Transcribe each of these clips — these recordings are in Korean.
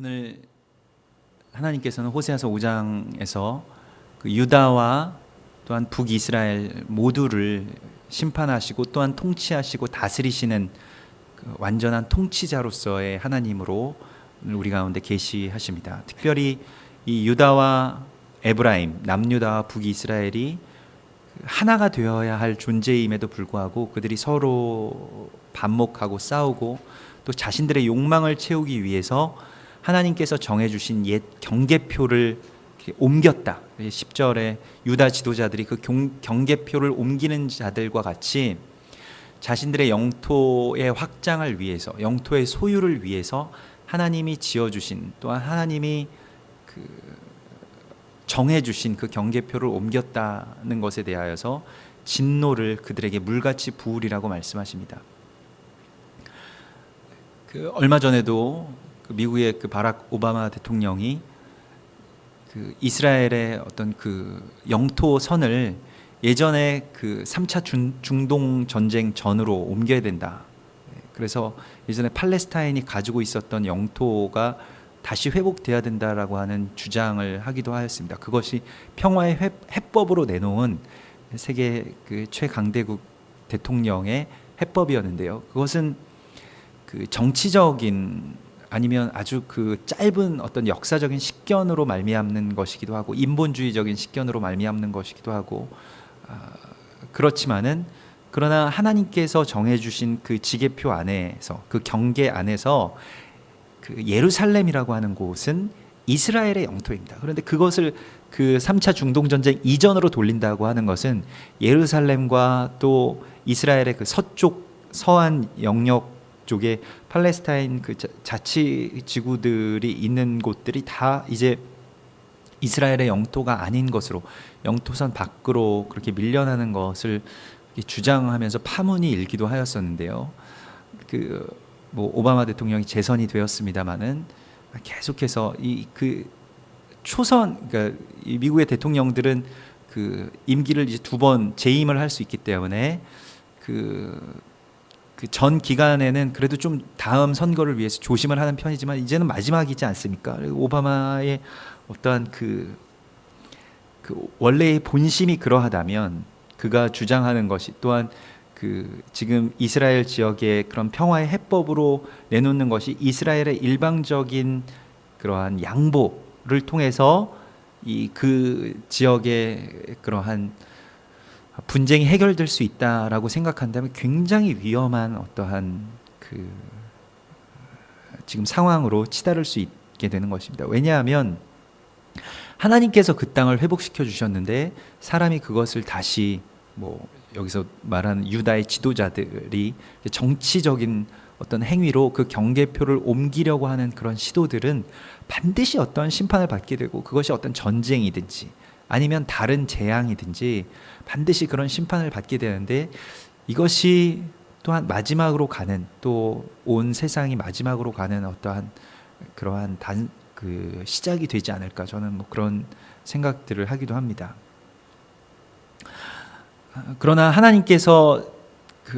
오늘 하나님께서는 호세아서 5장에서 그 유다와 또한 북이스라엘 모두를 심판하시고 또한 통치하시고 다스리시는 그 완전한 통치자로서의 하나님으로 우리 가운데 계시하십니다. 특별히 이 유다와 에브라임, 남유다와 북이스라엘이 하나가 되어야 할 존재임에도 불구하고 그들이 서로 반목하고 싸우고 또 자신들의 욕망을 채우기 위해서 하나님께서 정해주신 옛 경계표를 옮겼다. 10절에 유다 지도자들이 그 경계표를 옮기는 자들과 같이 자신들의 영토의 확장을 위해서, 영토의 소유를 위해서 하나님이 지어주신, 또한 하나님이 정해주신 그 경계표를 옮겼다는 것에 대하여서 진노를 그들에게 물같이 부으리라고 말씀하십니다. 얼마 전에도 미국의 바락 오바마 대통령이 이스라엘의 어떤 영토 선을 예전에 3차 중동 전쟁 전으로 옮겨야 된다. 그래서 예전에 팔레스타인이 가지고 있었던 영토가 다시 회복돼야 된다라고 하는 주장을 하기도 하였습니다. 그것이 평화의 해법으로 내놓은 세계 최강대국 대통령의 해법이었는데요. 그것은 정치적인 아니면 아주 짧은 어떤 역사적인 식견으로 말미암는 것이기도 하고 인본주의적인 식견으로 말미암는 것이기도 하고 그렇지만은 그러나 하나님께서 정해주신 그 지계표 안에서 그 경계 안에서 예루살렘이라고 하는 곳은 이스라엘의 영토입니다. 그런데 그것을 3차 중동전쟁 이전으로 돌린다고 하는 것은 예루살렘과 또 이스라엘의 서쪽 서한 영역 쪽에 팔레스타인 자치지구들이 있는 곳들이 다 이제 이스라엘의 영토가 아닌 것으로 영토선 밖으로 그렇게 밀려나는 것을 주장하면서 파문이 일기도 하였었는데요. 오바마 대통령이 재선이 되었습니다만은 계속해서 그러니까 이 미국의 대통령들은 임기를 이제 2번 재임을 할 수 있기 때문에 전 기간에는 그래도 좀 다음 선거를 위해서 조심을 하는 편이지만 이제는 마지막이지 않습니까? 오바마의 어떠한 원래의 본심이 그러하다면 그가 주장하는 것이 또한 지금 이스라엘 지역의 그런 평화의 해법으로 내놓는 것이 이스라엘의 일방적인 그러한 양보를 통해서 그 지역의 그러한 분쟁이 해결될 수 있다라고 생각한다면 굉장히 위험한 어떠한 지금 상황으로 치달을 수 있게 되는 것입니다. 왜냐하면 하나님께서 그 땅을 회복시켜 주셨는데 사람이 그것을 다시 여기서 말하는 유다의 지도자들이 정치적인 어떤 행위로 그 경계표를 옮기려고 하는 그런 시도들은 반드시 어떤 심판을 받게 되고 그것이 어떤 전쟁이든지 아니면 다른 재앙이든지 반드시 그런 심판을 받게 되는데 이것이 또한 마지막으로 가는 또 온 세상이 마지막으로 가는 어떠한 그러한 시작이 되지 않을까 저는 그런 생각들을 하기도 합니다. 그러나 하나님께서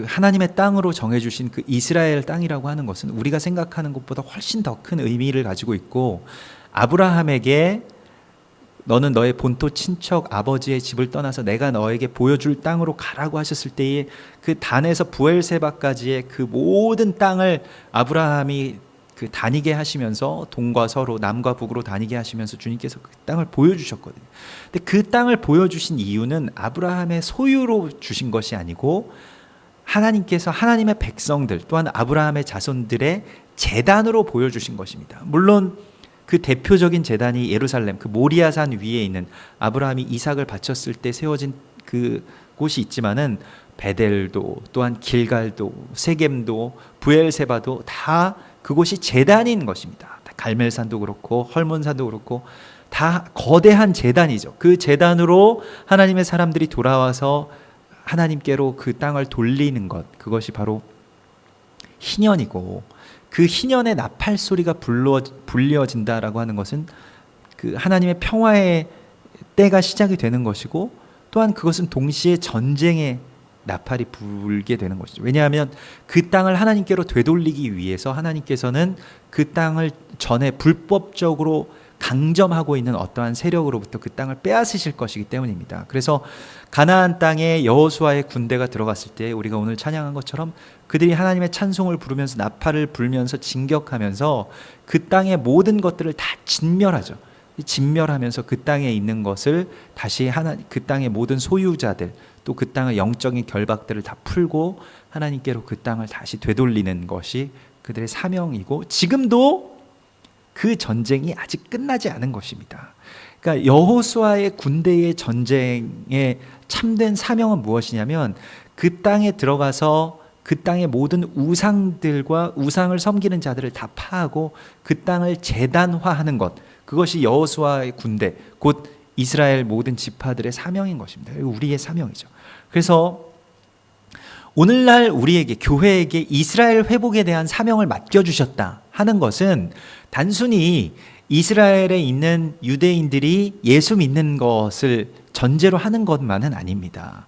하나님의 땅으로 정해주신 이스라엘 땅이라고 하는 것은 우리가 생각하는 것보다 훨씬 더 큰 의미를 가지고 있고 아브라함에게 너는 너의 본토 친척 아버지의 집을 떠나서 내가 너에게 보여줄 땅으로 가라고 하셨을 때에 단에서 부엘세바까지의 모든 땅을 아브라함이 다니게 하시면서 동과 서로 남과 북으로 다니게 하시면서 주님께서 그 땅을 보여주셨거든요. 근데 그 땅을 보여주신 이유는 아브라함의 소유로 주신 것이 아니고 하나님께서 하나님의 백성들 또한 아브라함의 자손들의 재단으로 보여주신 것입니다. 물론 대표적인 제단이 예루살렘 모리아산 위에 있는 아브라함이 이삭을 바쳤을 때 세워진 곳이 있지만은 베델도 또한 길갈도 세겜도 부엘세바도 다 그곳이 제단인 것입니다. 갈멜산도 그렇고 헐몬산도 그렇고 다 거대한 제단이죠. 그 제단으로 하나님의 사람들이 돌아와서 하나님께로 그 땅을 돌리는 것 그것이 바로 희년이고 그 희년의 나팔 소리가 불려진다라고 하는 것은 하나님의 평화의 때가 시작이 되는 것이고 또한 그것은 동시에 전쟁의 나팔이 불게 되는 것이죠. 왜냐하면 그 땅을 하나님께로 되돌리기 위해서 하나님께서는 그 땅을 전에 불법적으로 강점하고 있는 어떠한 세력으로부터 그 땅을 빼앗으실 것이기 때문입니다. 그래서 가나안 땅에 여호수아의 군대가 들어갔을 때 우리가 오늘 찬양한 것처럼 그들이 하나님의 찬송을 부르면서 나팔을 불면서 진격하면서 그 땅의 모든 것들을 다 진멸하죠. 진멸하면서 그 땅에 있는 것을 다시 그 땅의 모든 소유자들, 또 그 땅의 영적인 결박들을 다 풀고 하나님께로 그 땅을 다시 되돌리는 것이 그들의 사명이고, 지금도 그 전쟁이 아직 끝나지 않은 것입니다. 그러니까 여호수아의 군대의 전쟁의 참된 사명은 무엇이냐면, 그 땅에 들어가서 그 땅의 모든 우상들과 우상을 섬기는 자들을 다 파하고 그 땅을 제단화하는 것, 그것이 여호수아의 군대, 곧 이스라엘 모든 지파들의 사명인 것입니다. 우리의 사명이죠. 그래서 오늘날 우리에게, 교회에게 이스라엘 회복에 대한 사명을 맡겨주셨다 하는 것은 단순히 이스라엘에 있는 유대인들이 예수 믿는 것을 전제로 하는 것만은 아닙니다.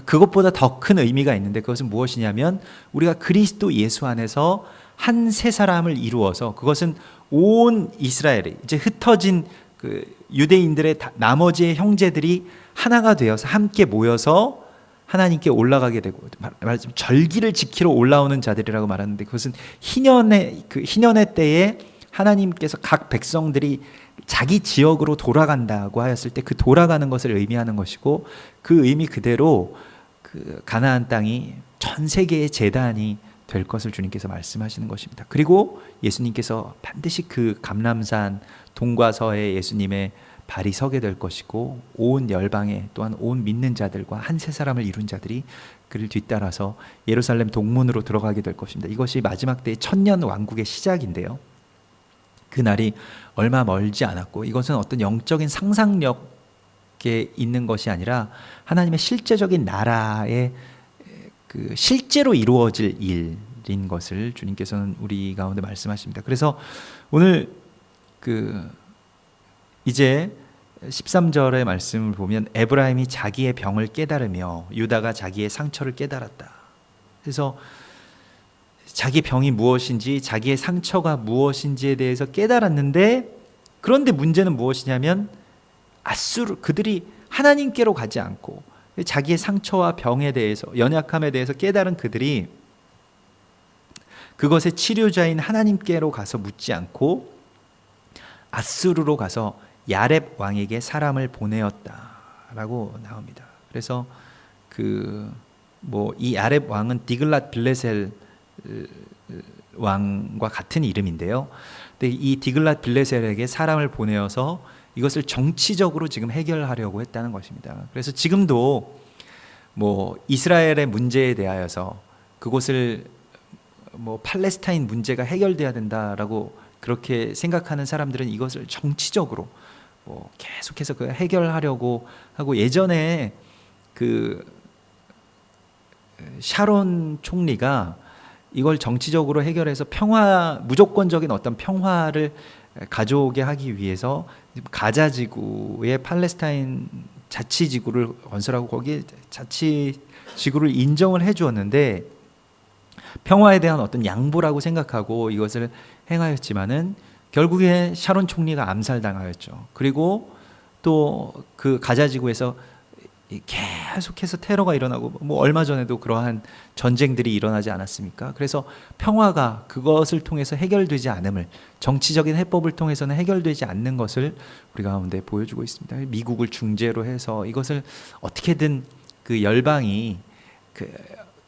그것보다 더 큰 의미가 있는데, 그것은 무엇이냐면 우리가 그리스도 예수 안에서 한 세 사람을 이루어서, 그것은 온 이스라엘이 이제 흩어진 그 유대인들의 나머지의 형제들이 하나가 되어서 함께 모여서 하나님께 올라가게 되고, 말하자면 절기를 지키러 올라오는 자들이라고 말하는데, 그것은 희년의 때에 하나님께서 각 백성들이 자기 지역으로 돌아간다고 하였을 때 그 돌아가는 것을 의미하는 것이고, 그 의미 그대로 그 가나안 땅이 전 세계의 제단이 될 것을 주님께서 말씀하시는 것입니다. 그리고 예수님께서 반드시 그 감람산 동과서에 예수님의 발이 서게 될 것이고, 온 열방에 또한 온 믿는 자들과 한 세 사람을 이룬 자들이 그를 뒤따라서 예루살렘 동문으로 들어가게 될 것입니다. 이것이 마지막 때의 천년 왕국의 시작인데요, 그 날이 얼마 멀지 않았고, 이것은 어떤 영적인 상상력에 있는 것이 아니라 하나님의 실제적인 나라의 그 실제로 이루어질 일인 것을 주님께서는 우리 가운데 말씀하십니다. 그래서 오늘 이제 13절의 말씀을 보면, 에브라임이 자기의 병을 깨달으며 유다가 자기의 상처를 깨달았다. 그래서 자기 병이 무엇인지, 자기의 상처가 무엇인지에 대해서 깨달았는데, 그런데 문제는 무엇이냐면 그들이 하나님께로 가지 않고 자기의 상처와 병에 대해서, 연약함에 대해서 깨달은 그들이 그것의 치료자인 하나님께로 가서 묻지 않고 아수르로 가서 야렙 왕에게 사람을 보내었다라고 나옵니다. 그래서 이 야렙 왕은 디글랏 빌레셀 왕과 같은 이름인데요. 근데 이 디글랏 빌레셀에게 사람을 보내어서 이것을 정치적으로 지금 해결하려고 했다는 것입니다. 그래서 지금도 이스라엘의 문제에 대하여서 그곳을 팔레스타인 문제가 해결돼야 된다라고 그렇게 생각하는 사람들은 이것을 정치적으로 계속해서 해결하려고 하고, 예전에 샤론 총리가 이걸 정치적으로 해결해서 무조건적인 어떤 평화를 가져오게 하기 위해서 가자지구의 팔레스타인 자치지구를 건설하고 거기에 자치지구를 인정을 해 주었는데, 평화에 대한 어떤 양보라고 생각하고 이것을 행하였지만은 결국에 샤론 총리가 암살당하였죠. 그리고 또 그 가자지구에서 계속해서 테러가 일어나고, 얼마 전에도 그러한 전쟁들이 일어나지 않았습니까? 그래서 평화가 그것을 통해서 해결되지 않음을, 정치적인 해법을 통해서는 해결되지 않는 것을 우리 가운데 보여주고 있습니다. 미국을 중재로 해서 이것을 어떻게든 그 열방이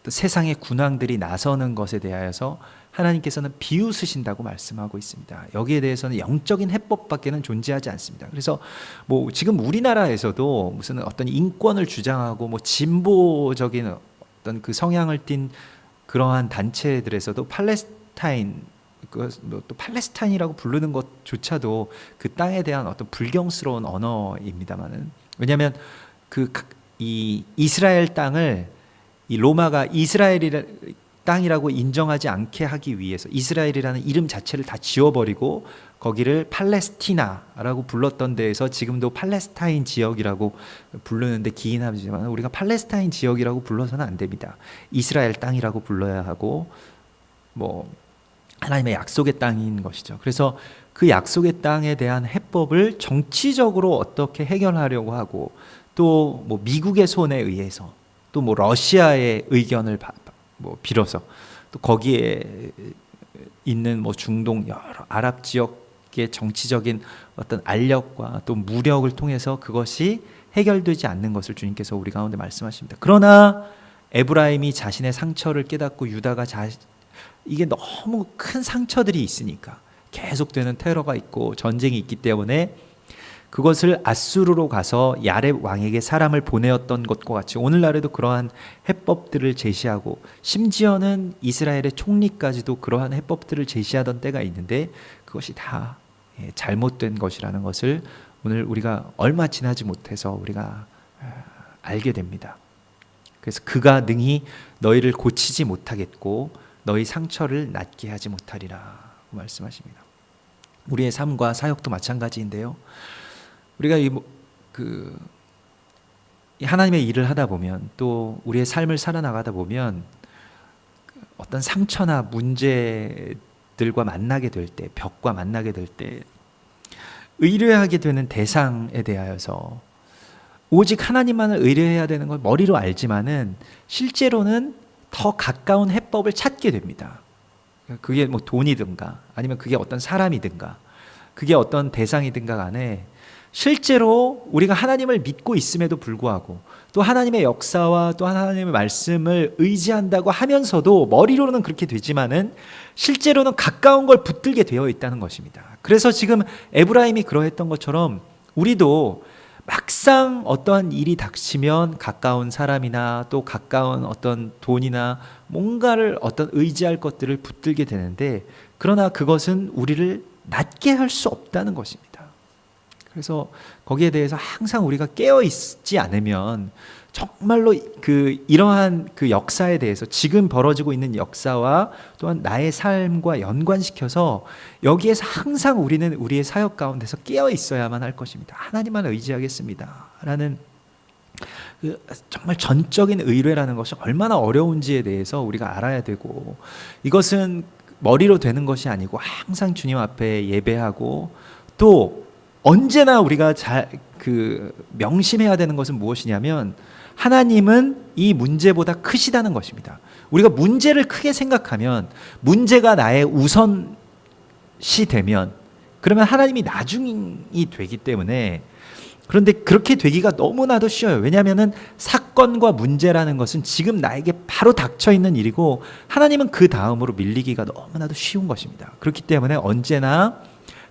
세상의 군왕들이 나서는 것에 대하여서 하나님께서는 비웃으신다고 말씀하고 있습니다. 여기에 대해서는 영적인 해법밖에는 존재하지 않습니다. 그래서 지금 우리나라에서도 무슨 어떤 인권을 주장하고 진보적인 어떤 그 성향을 띈 그러한 단체들에서도 또 팔레스타인이라고 부르는 것조차도 그 땅에 대한 어떤 불경스러운 언어입니다만은, 왜냐하면 이 이스라엘 땅을 이 로마가 이스라엘이 땅이라고 인정하지 않게 하기 위해서 이스라엘이라는 이름 자체를 다 지워버리고 거기를 팔레스티나라고 불렀던 데에서 지금도 팔레스타인 지역이라고 부르는데 기인하지만, 우리가 팔레스타인 지역이라고 불러서는 안 됩니다. 이스라엘 땅이라고 불러야 하고, 하나님의 약속의 땅인 것이죠. 그래서 그 약속의 땅에 대한 해법을 정치적으로 어떻게 해결하려고 하고, 또 뭐 미국의 손에 의해서, 또 뭐 러시아의 의견을 빌어서, 또 거기에 있는 뭐 중동 여러 아랍 지역의 정치적인 어떤 알력과 또 무력을 통해서 그것이 해결되지 않는 것을 주님께서 우리 가운데 말씀하십니다. 그러나 에브라임이 자신의 상처를 깨닫고 유다가 이게 너무 큰 상처들이 있으니까, 계속되는 테러가 있고 전쟁이 있기 때문에 그것을 아수르로 가서 야렙 왕에게 사람을 보내었던 것과 같이 오늘날에도 그러한 해법들을 제시하고, 심지어는 이스라엘의 총리까지도 그러한 해법들을 제시하던 때가 있는데 그것이 다 잘못된 것이라는 것을 오늘 우리가 얼마 지나지 못해서 우리가 알게 됩니다. 그래서 그가 능히 너희를 고치지 못하겠고 너희 상처를 낫게 하지 못하리라 말씀하십니다. 우리의 삶과 사역도 마찬가지인데요. 우리가 이 하나님의 일을 하다 보면, 또 우리의 삶을 살아나가다 보면 어떤 상처나 문제들과 만나게 될 때, 벽과 만나게 될 때 의뢰하게 되는 대상에 대하여서 오직 하나님만을 의뢰해야 되는 걸 머리로 알지만은 실제로는 더 가까운 해법을 찾게 됩니다. 그게 뭐 돈이든가 아니면 그게 어떤 사람이든가 그게 어떤 대상이든가 간에 실제로 우리가 하나님을 믿고 있음에도 불구하고, 또 하나님의 역사와 또 하나님의 말씀을 의지한다고 하면서도 머리로는 그렇게 되지만은 실제로는 가까운 걸 붙들게 되어 있다는 것입니다. 그래서 지금 에브라임이 그러했던 것처럼 우리도 막상 어떠한 일이 닥치면 가까운 사람이나 또 가까운 어떤 돈이나 뭔가를 어떤 의지할 것들을 붙들게 되는데, 그러나 그것은 우리를 낫게 할 수 없다는 것입니다. 그래서 거기에 대해서 항상 우리가 깨어 있지 않으면 정말로 이러한 그 역사에 대해서, 지금 벌어지고 있는 역사와 또한 나의 삶과 연관시켜서 여기에서 항상 우리는 우리의 사역 가운데서 깨어 있어야만 할 것입니다. 하나님만 의지하겠습니다 라는 정말 전적인 의뢰라는 것이 얼마나 어려운지에 대해서 우리가 알아야 되고, 이것은 머리로 되는 것이 아니고 항상 주님 앞에 예배하고, 또 언제나 우리가 명심해야 되는 것은 무엇이냐면 하나님은 이 문제보다 크시다는 것입니다. 우리가 문제를 크게 생각하면, 문제가 나의 우선시 되면 그러면 하나님이 나중이 되기 때문에, 그런데 그렇게 되기가 너무나도 쉬워요. 왜냐하면 사건과 문제라는 것은 지금 나에게 바로 닥쳐 있는 일이고 하나님은 그 다음으로 밀리기가 너무나도 쉬운 것입니다. 그렇기 때문에 언제나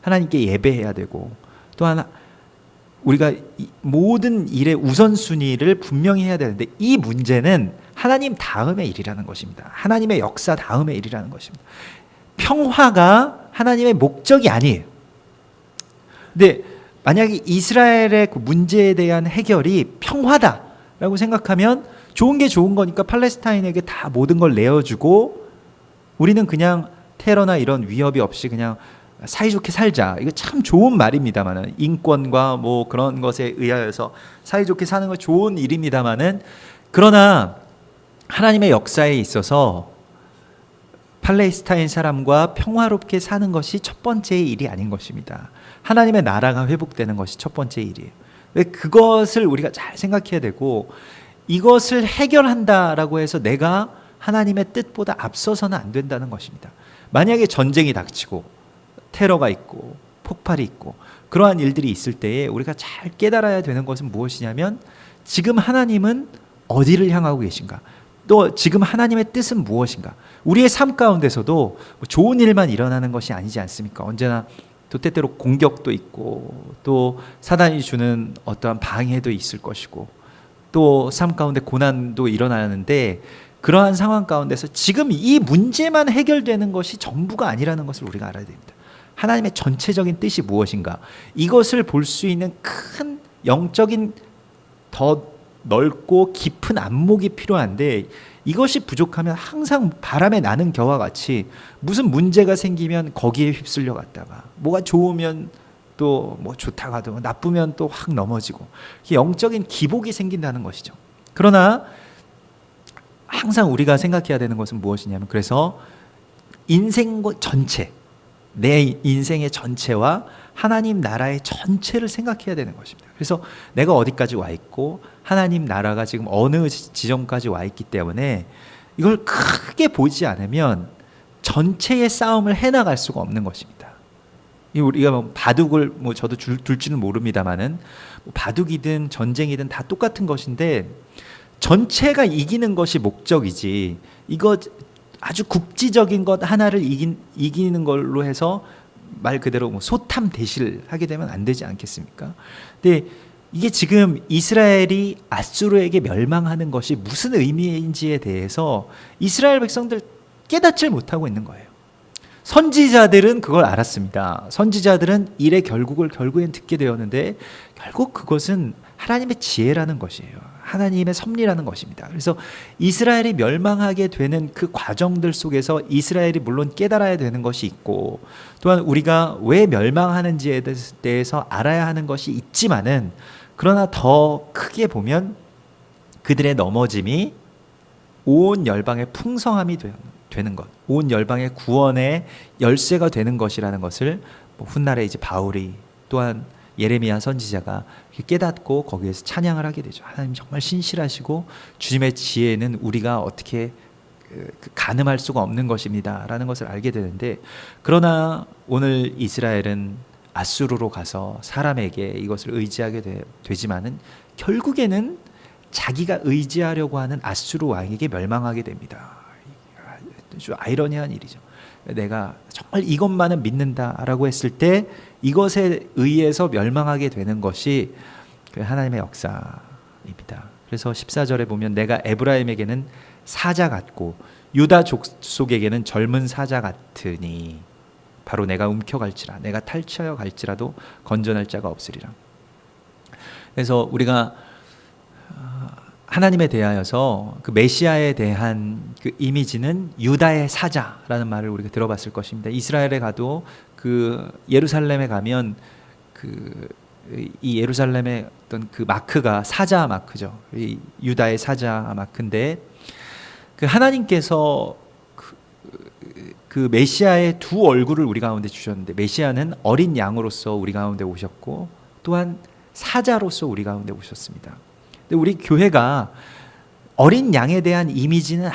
하나님께 예배해야 되고, 또한 우리가 모든 일의 우선순위를 분명히 해야 되는데, 이 문제는 하나님 다음의 일이라는 것입니다. 하나님의 역사 다음의 일이라는 것입니다. 평화가 하나님의 목적이 아니에요. 근데 만약에 이스라엘의 그 문제에 대한 해결이 평화다라고 생각하면 좋은 게 좋은 거니까 팔레스타인에게 다 모든 걸 내어주고 우리는 그냥 테러나 이런 위협이 없이 그냥 사이좋게 살자. 이거 참 좋은 말입니다만은, 인권과 뭐 그런 것에 의하여서 사이좋게 사는 건 좋은 일입니다만은, 그러나 하나님의 역사에 있어서 팔레스타인 사람과 평화롭게 사는 것이 첫 번째 일이 아닌 것입니다. 하나님의 나라가 회복되는 것이 첫 번째 일이에요. 그것을 우리가 잘 생각해야 되고, 이것을 해결한다라고 해서 내가 하나님의 뜻보다 앞서서는 안 된다는 것입니다. 만약에 전쟁이 닥치고 테러가 있고 폭발이 있고 그러한 일들이 있을 때에 우리가 잘 깨달아야 되는 것은 무엇이냐면, 지금 하나님은 어디를 향하고 계신가, 또 지금 하나님의 뜻은 무엇인가. 우리의 삶 가운데서도 좋은 일만 일어나는 것이 아니지 않습니까? 언제나 또 때때로 공격도 있고, 또 사단이 주는 어떠한 방해도 있을 것이고, 또 삶 가운데 고난도 일어나는데, 그러한 상황 가운데서 지금 이 문제만 해결되는 것이 전부가 아니라는 것을 우리가 알아야 됩니다. 하나님의 전체적인 뜻이 무엇인가, 이것을 볼 수 있는 큰 영적인 더 넓고 깊은 안목이 필요한데, 이것이 부족하면 항상 바람에 나는 겨와 같이 무슨 문제가 생기면 거기에 휩쓸려 갔다가, 뭐가 좋으면 또 뭐 좋다고 하더라도 나쁘면 또 확 넘어지고, 영적인 기복이 생긴다는 것이죠. 그러나 항상 우리가 생각해야 되는 것은 무엇이냐면, 그래서 인생 전체, 내 인생의 전체와 하나님 나라의 전체를 생각해야 되는 것입니다. 그래서 내가 어디까지 와 있고 하나님 나라가 지금 어느 지점까지 와 있기 때문에 이걸 크게 보지 않으면 전체의 싸움을 해나갈 수가 없는 것입니다. 우리가 뭐 바둑을 저도 둘 줄은 모릅니다만은 바둑이든 전쟁이든 다 똑같은 것인데 전체가 이기는 것이 목적이지 이거 아주 국지적인 것 하나를 이기는 걸로 해서 말 그대로 소탐 대실 하게 되면 안 되지 않겠습니까? 근데 이게 지금 이스라엘이 아수르에게 멸망하는 것이 무슨 의미인지에 대해서 이스라엘 백성들 깨닫질 못하고 있는 거예요. 선지자들은 그걸 알았습니다. 선지자들은 일의 결국엔 듣게 되었는데 결국 그것은 하나님의 지혜라는 것이에요. 하나님의 섭리라는 것입니다. 그래서 이스라엘이 멸망하게 되는 그 과정들 속에서 이스라엘이 물론 깨달아야 되는 것이 있고 또한 우리가 왜 멸망하는지에 대해서 알아야 하는 것이 있지만은 그러나 더 크게 보면 그들의 넘어짐이 온 열방의 풍성함이 되는 것, 온 열방의 구원의 열쇠가 되는 것이라는 것을 훗날에 이제 바울이 또한 예레미야 선지자가 깨닫고 거기에서 찬양을 하게 되죠. 하나님 정말 신실하시고 주님의 지혜는 우리가 어떻게 가늠할 수가 없는 것입니다 라는 것을 알게 되는데 그러나 오늘 이스라엘은 아수르로 가서 사람에게 이것을 의지하게 되지만은 결국에는 자기가 의지하려고 하는 아수르 왕에게 멸망하게 됩니다. 아주 아이러니한 일이죠. 내가 정말 이것만은 믿는다라고 했을 때 이것에 의해서 멸망하게 되는 것이 그 하나님의 역사입니다. 그래서 14절에 보면 내가 에브라임에게는 사자 같고 유다 족속에게는 젊은 사자 같으니 바로 내가 움켜갈지라 내가 탈취하여 갈지라도 건져낼 자가 없으리라. 그래서 우리가 하나님에 대하여서 그 메시아에 대한 그 이미지는 유다의 사자라는 말을 우리가 들어봤을 것입니다. 이스라엘에 가도 그 예루살렘에 가면 이 예루살렘의 어떤 그 마크가 사자 마크죠. 이 유다의 사자 마크인데 그 하나님께서 그 메시아의 두 얼굴을 우리 가운데 주셨는데 메시아는 어린 양으로서 우리 가운데 오셨고 또한 사자로서 우리 가운데 오셨습니다. 근데 우리 교회가 어린 양에 대한 이미지는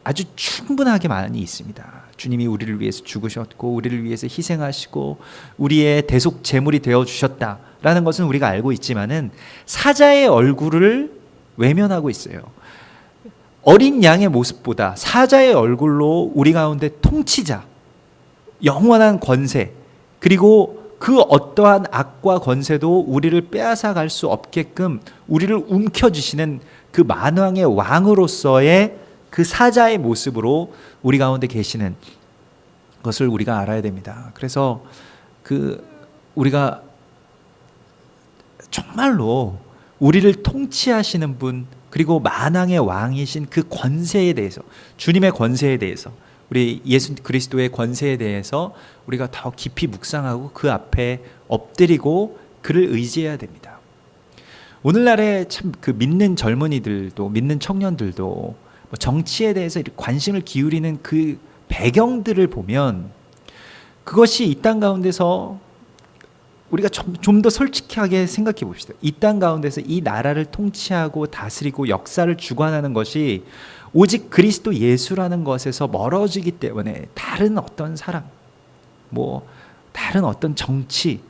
아주 충분하게 많이 있습니다. 주님이 우리를 위해서 죽으셨고 우리를 위해서 희생하시고 우리의 대속 제물이 되어 주셨다라는 것은 우리가 알고 있지만은 사자의 얼굴을 외면하고 있어요. 어린 양의 모습보다 사자의 얼굴로 우리 가운데 통치자, 영원한 권세, 그리고 그 어떠한 악과 권세도 우리를 빼앗아 갈 수 없게끔 우리를 움켜쥐시는 그 만왕의 왕으로서의 그 사자의 모습으로 우리 가운데 계시는 것을 우리가 알아야 됩니다. 그래서 우리가 정말로 우리를 통치하시는 분, 그리고 만왕의 왕이신 그 권세에 대해서, 주님의 권세에 대해서, 우리 예수 그리스도의 권세에 대해서 우리가 더 깊이 묵상하고 그 앞에 엎드리고 그를 의지해야 됩니다. 오늘날에 참 그 믿는 젊은이들도, 믿는 청년들도 정치에 대해서 관심을 기울이는 그 배경들을 보면 그것이 이 땅 가운데서 우리가 좀 더 솔직하게 생각해 봅시다. 이 땅 가운데서 이 나라를 통치하고 다스리고 역사를 주관하는 것이 오직 그리스도 예수라는 것에서 멀어지기 때문에 다른 어떤 사람, 다른 어떤 정치,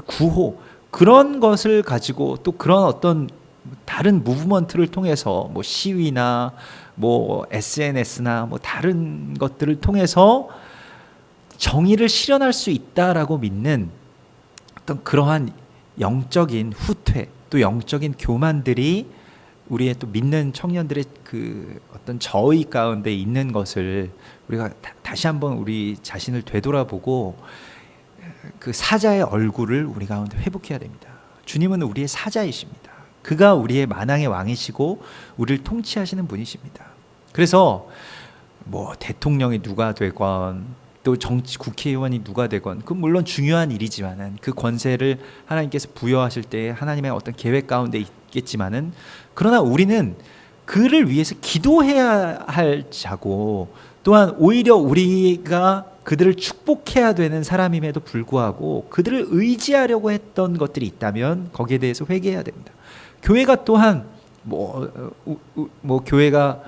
구호, 그런 것을 가지고 또 그런 어떤 다른 무브먼트를 통해서 시위나 SNS나 다른 것들을 통해서 정의를 실현할 수 있다라고 믿는 어떤 그러한 영적인 후퇴, 또 영적인 교만들이 우리의 또 믿는 청년들의 그 어떤 저의 가운데 있는 것을 우리가 다시 한번 우리 자신을 되돌아보고 그 사자의 얼굴을 우리 가운데 회복해야 됩니다. 주님은 우리의 사자이십니다. 그가 우리의 만왕의 왕이시고 우리를 통치하시는 분이십니다. 그래서 대통령이 누가 되건 또 정치 국회의원이 누가 되건 그 물론 중요한 일이지만은 그 권세를 하나님께서 부여하실 때 하나님의 어떤 계획 가운데 있겠지만은 그러나 우리는 그를 위해서 기도해야 할 자고 또한 오히려 우리가 그들을 축복해야 되는 사람임에도 불구하고 그들을 의지하려고 했던 것들이 있다면 거기에 대해서 회개해야 됩니다. 교회가 또한 교회가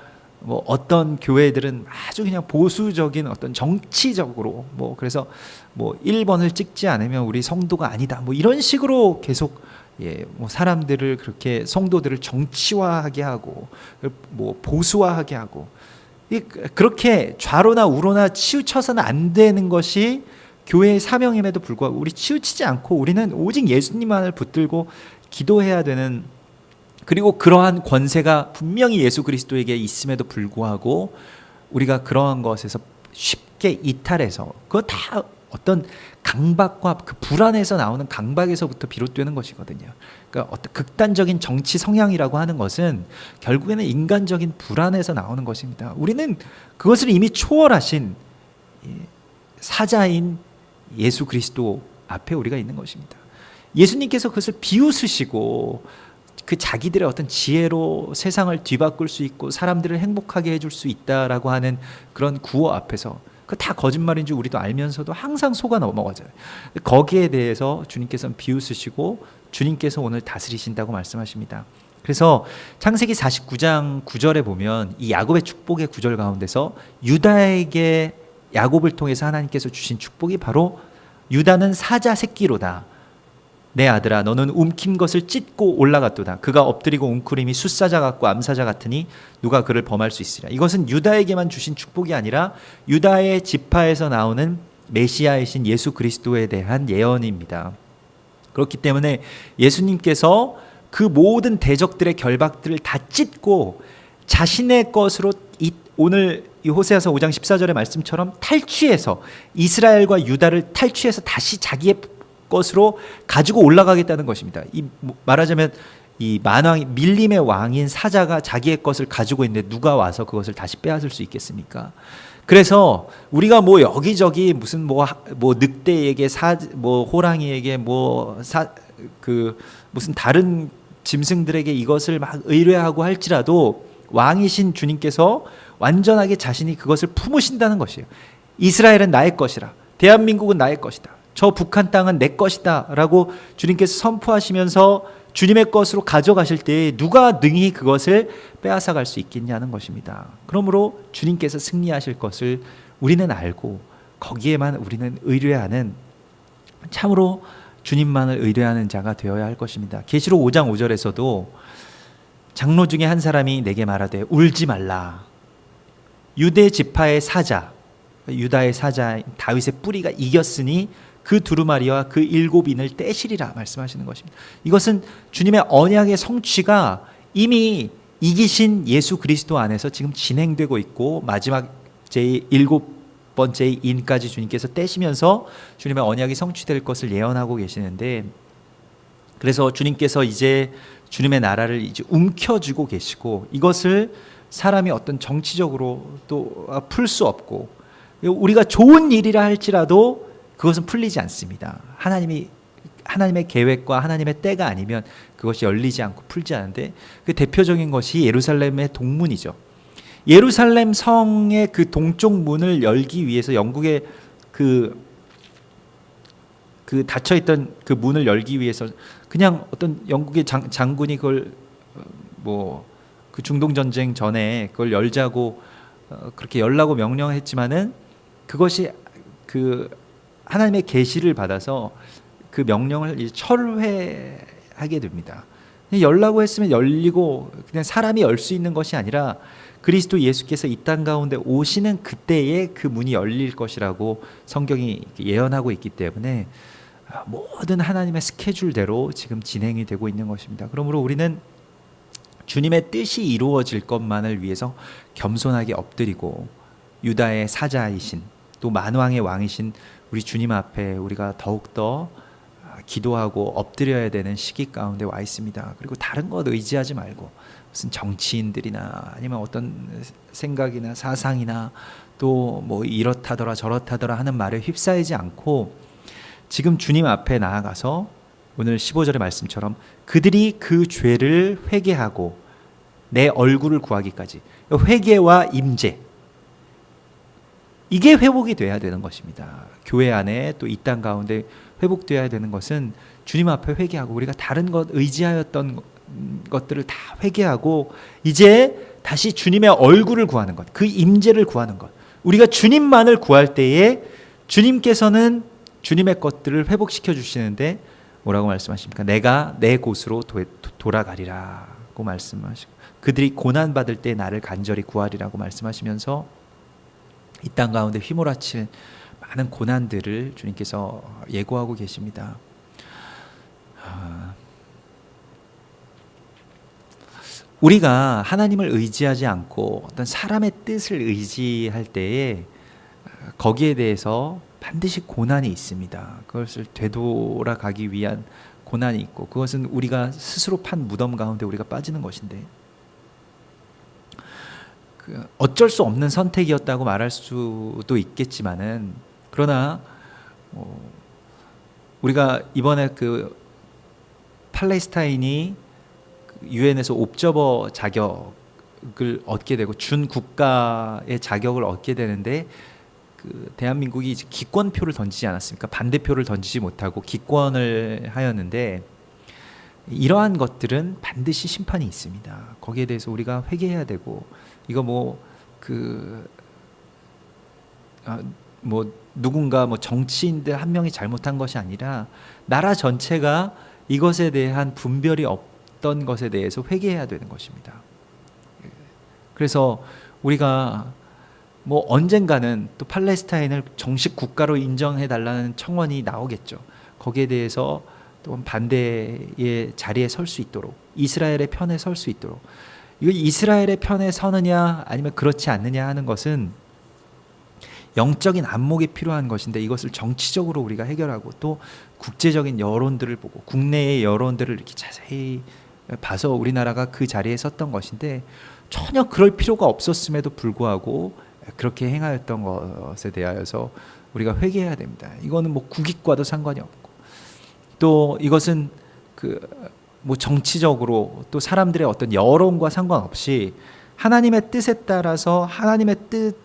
어떤 교회들은 아주 그냥 보수적인 어떤 정치적으로 그래서 1번을 찍지 않으면 우리 성도가 아니다 이런 식으로 계속 사람들을 그렇게 성도들을 정치화하게 하고 보수화하게 하고 그렇게 좌로나 우로나 치우쳐서는 안 되는 것이 교회의 사명임에도 불구하고 우리 치우치지 않고 우리는 오직 예수님만을 붙들고 기도해야 되는, 그리고 그러한 권세가 분명히 예수 그리스도에게 있음에도 불구하고 우리가 그러한 것에서 쉽게 이탈해서 그거 다 어떤 강박과 그 불안에서 나오는 강박에서부터 비롯되는 것이거든요. 그러니까 어떤 극단적인 정치 성향이라고 하는 것은 결국에는 인간적인 불안에서 나오는 것입니다. 우리는 그것을 이미 초월하신 사자인 예수 그리스도 앞에 우리가 있는 것입니다. 예수님께서 그것을 비웃으시고 그 자기들의 어떤 지혜로 세상을 뒤바꿀 수 있고 사람들을 행복하게 해줄 수 있다라고 하는 그런 구호 앞에서 그 다 거짓말인 줄 우리도 알면서도 항상 속아 넘어가잖아요. 거기에 대해서 주님께서는 비웃으시고 주님께서 오늘 다스리신다고 말씀하십니다. 그래서 창세기 49장 9절에 보면 이 야곱의 축복의 구절 가운데서 유다에게 야곱을 통해서 하나님께서 주신 축복이 바로 유다는 사자 새끼로다. 내 아들아 너는 움킨 것을 찢고 올라갔도다. 그가 엎드리고 웅크림이 숫사자 같고 암사자 같으니 누가 그를 범할 수 있으리라. 이것은 유다에게만 주신 축복이 아니라 유다의 지파에서 나오는 메시아이신 예수 그리스도에 대한 예언입니다. 그렇기 때문에 예수님께서 그 모든 대적들의 결박들을 다 찢고 자신의 것으로 오늘 이 호세아서 5장 14절의 말씀처럼 탈취해서 이스라엘과 유다를 탈취해서 다시 자기의 것으로 가지고 올라가겠다는 것입니다. 말하자면 이 만왕 밀림의 왕인 사자가 자기의 것을 가지고 있는데 누가 와서 그것을 다시 빼앗을 수 있겠습니까? 그래서 우리가 여기저기 무슨 늑대에게 호랑이에게 무슨 다른 짐승들에게 이것을 막 의뢰하고 할지라도 왕이신 주님께서 완전하게 자신이 그것을 품으신다는 것이에요. 이스라엘은 나의 것이라. 대한민국은 나의 것이다. 저 북한 땅은 내 것이다 라고 주님께서 선포하시면서 주님의 것으로 가져가실 때 누가 능히 그것을 빼앗아갈 수 있겠냐는 것입니다. 그러므로 주님께서 승리하실 것을 우리는 알고 거기에만 우리는 의뢰하는, 참으로 주님만을 의뢰하는 자가 되어야 할 것입니다. 계시록 5장 5절에서도 장로 중에 한 사람이 내게 말하되 울지 말라. 유대 지파의 사자, 유다의 사자 다윗의 뿌리가 이겼으니 그 두루마리와 그 7인을 떼시리라 말씀하시는 것입니다. 이것은 주님의 언약의 성취가 이미 이기신 예수 그리스도 안에서 지금 진행되고 있고 마지막 제7번째 인까지 주님께서 떼시면서 주님의 언약이 성취될 것을 예언하고 계시는데, 그래서 주님께서 이제 주님의 나라를 이제 움켜쥐고 계시고 이것을 사람이 어떤 정치적으로 또 풀 수 없고 우리가 좋은 일이라 할지라도 그것은 풀리지 않습니다. 하나님의 계획과 하나님의 때가 아니면 그것이 열리지 않고 풀지 않는데, 그 대표적인 것이 예루살렘의 동문이죠. 예루살렘 성의 그 동쪽 문을 열기 위해서 영국의 그 닫혀있던 그 문을 열기 위해서 그냥 어떤 영국의 장군이 그걸 그 중동 전쟁 전에 그걸 열자고 그렇게 열라고 명령했지만은 그것이 그 하나님의 계시를 받아서 그 명령을 이제 철회하게 됩니다. 열라고 했으면 열리고 그냥 사람이 열 수 있는 것이 아니라 그리스도 예수께서 이 땅 가운데 오시는 그때에 그 문이 열릴 것이라고 성경이 예언하고 있기 때문에 모든 하나님의 스케줄대로 지금 진행이 되고 있는 것입니다. 그러므로 우리는 주님의 뜻이 이루어질 것만을 위해서 겸손하게 엎드리고 유다의 사자이신 또 만왕의 왕이신 우리 주님 앞에 우리가 더욱더 기도하고 엎드려야 되는 시기 가운데 와 있습니다. 그리고 다른 것 의지하지 말고 무슨 정치인들이나 아니면 어떤 생각이나 사상이나 또 이렇다더라 저렇다더라 하는 말에 휩싸이지 않고 지금 주님 앞에 나아가서 오늘 15절의 말씀처럼 그들이 그 죄를 회개하고 내 얼굴을 구하기까지, 회개와 임재, 이게 회복이 돼야 되는 것입니다. 교회 안에 또 이 땅 가운데 회복되어야 되는 것은 주님 앞에 회개하고 우리가 다른 것 의지하였던 것들을 다 회개하고 이제 다시 주님의 얼굴을 구하는 것, 그 임재를 구하는 것. 우리가 주님만을 구할 때에 주님께서는 주님의 것들을 회복시켜 주시는데 뭐라고 말씀하십니까? 내가 내 곳으로 돌아가리라고 말씀하시고 그들이 고난 받을 때 나를 간절히 구하리라고 말씀하시면서 이 땅 가운데 휘몰아칠 많은 고난들을 주님께서 예고하고 계십니다. 우리가 하나님을 의지하지 않고 어떤 사람의 뜻을 의지할 때에 거기에 대해서 반드시 고난이 있습니다. 그것을 되돌아가기 위한 고난이 있고 그것은 우리가 스스로 판 무덤 가운데 우리가 빠지는 것인데 어쩔 수 없는 선택이었다고 말할 수도 있겠지만은 그러나 우리가 이번에 그 팔레스타인이 유엔에서 옵저버 자격을 얻게 되고 준 국가의 자격을 얻게 되는데 그 대한민국이 이제 기권표를 던지지 않았습니까? 반대표를 던지지 못하고 기권을 하였는데 이러한 것들은 반드시 심판이 있습니다. 거기에 대해서 우리가 회개해야 되고 이거 누군가 정치인들 한 명이 잘못한 것이 아니라 나라 전체가 이것에 대한 분별이 없던 것에 대해서 회개해야 되는 것입니다. 그래서 우리가 언젠가는 또 팔레스타인을 정식 국가로 인정해 달라는 청원이 나오겠죠. 거기에 대해서 또 반대의 자리에 설 수 있도록 이스라엘의 편에 설 수 있도록 이거 이스라엘의 편에 서느냐 아니면 그렇지 않느냐 하는 것은 영적인 안목이 필요한 것인데 이것을 정치적으로 우리가 해결하고 또 국제적인 여론들을 보고 국내의 여론들을 이렇게 자세히 봐서 우리나라가 그 자리에 섰던 것인데 전혀 그럴 필요가 없었음에도 불구하고 그렇게 행하였던 것에 대하여서 우리가 회개해야 됩니다. 이거는 국익과도 상관이 없고 또 이것은 정치적으로 또 사람들의 어떤 여론과 상관없이 하나님의 뜻에 따라서 하나님의 뜻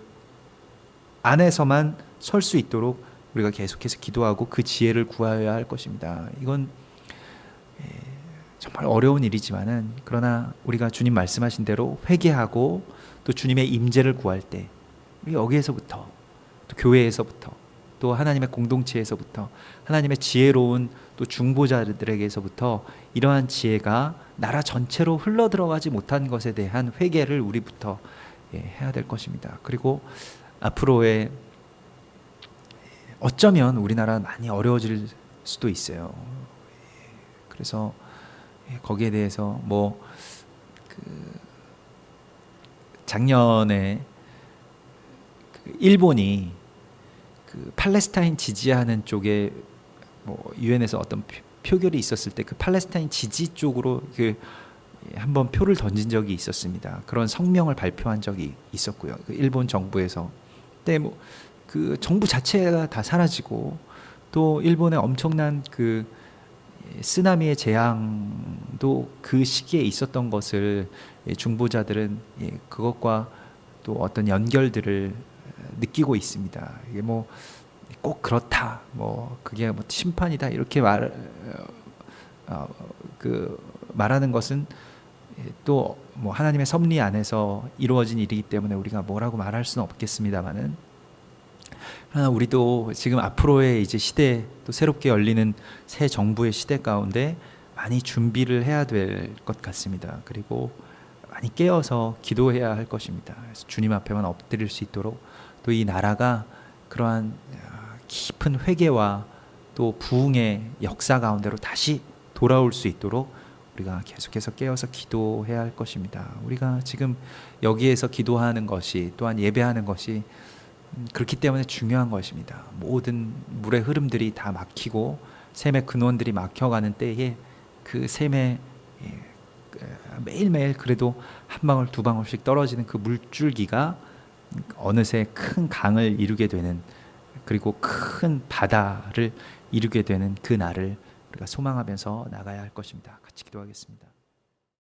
안에서만 설 수 있도록 우리가 계속해서 기도하고 그 지혜를 구하여야 할 것입니다. 이건 정말 어려운 일이지만은 그러나 우리가 주님 말씀하신 대로 회개하고 또 주님의 임재를 구할 때 여기에서부터 또 교회에서부터 또 하나님의 공동체에서부터 하나님의 지혜로운 또 중보자들에게서부터 이러한 지혜가 나라 전체로 흘러 들어가지 못한 것에 대한 회개를 우리부터 해야 될 것입니다. 그리고 앞으로의 어쩌면 우리나라 많이 어려워질 수도 있어요. 그래서 거기에 대해서 작년에 일본이 팔레스타인 지지하는 쪽에 유엔에서 어떤 표결이 있었을 때 그 팔레스타인 지지 쪽으로 한번 표를 던진 적이 있었습니다. 그런 성명을 발표한 적이 있었고요. 일본 정부에서 그때 그 정부 자체가 다 사라지고 또 일본의 엄청난 그 쓰나미의 재앙도 그 시기에 있었던 것을 중보자들은 그것과 또 어떤 연결들을 느끼고 있습니다. 이게 꼭 그렇다, 그게 심판이다 이렇게 말하는 것은 또 하나님의 섭리 안에서 이루어진 일이기 때문에 우리가 뭐라고 말할 수는 없겠습니다만은 그러나 우리도 지금 앞으로의 이제 시대 또 새롭게 열리는 새 정부의 시대 가운데 많이 준비를 해야 될 것 같습니다. 그리고 많이 깨어서 기도해야 할 것입니다. 그래서 주님 앞에만 엎드릴 수 있도록 또 이 나라가 그러한 깊은 회개와 또 부흥의 역사 가운데로 다시 돌아올 수 있도록 우리가 계속해서 깨어서 기도해야 할 것입니다. 우리가 지금 여기에서 기도하는 것이 또한 예배하는 것이 그렇기 때문에 중요한 것입니다. 모든 물의 흐름들이 다 막히고 샘의 근원들이 막혀가는 때에 그 샘에 매일매일 그래도 한 방울 두 방울씩 떨어지는 그 물줄기가 어느새 큰 강을 이루게 되는 그리고 큰 바다를 이루게 되는 그 날을 우리가 소망하면서 나가야 할 것입니다. 같이 기도하겠습니다.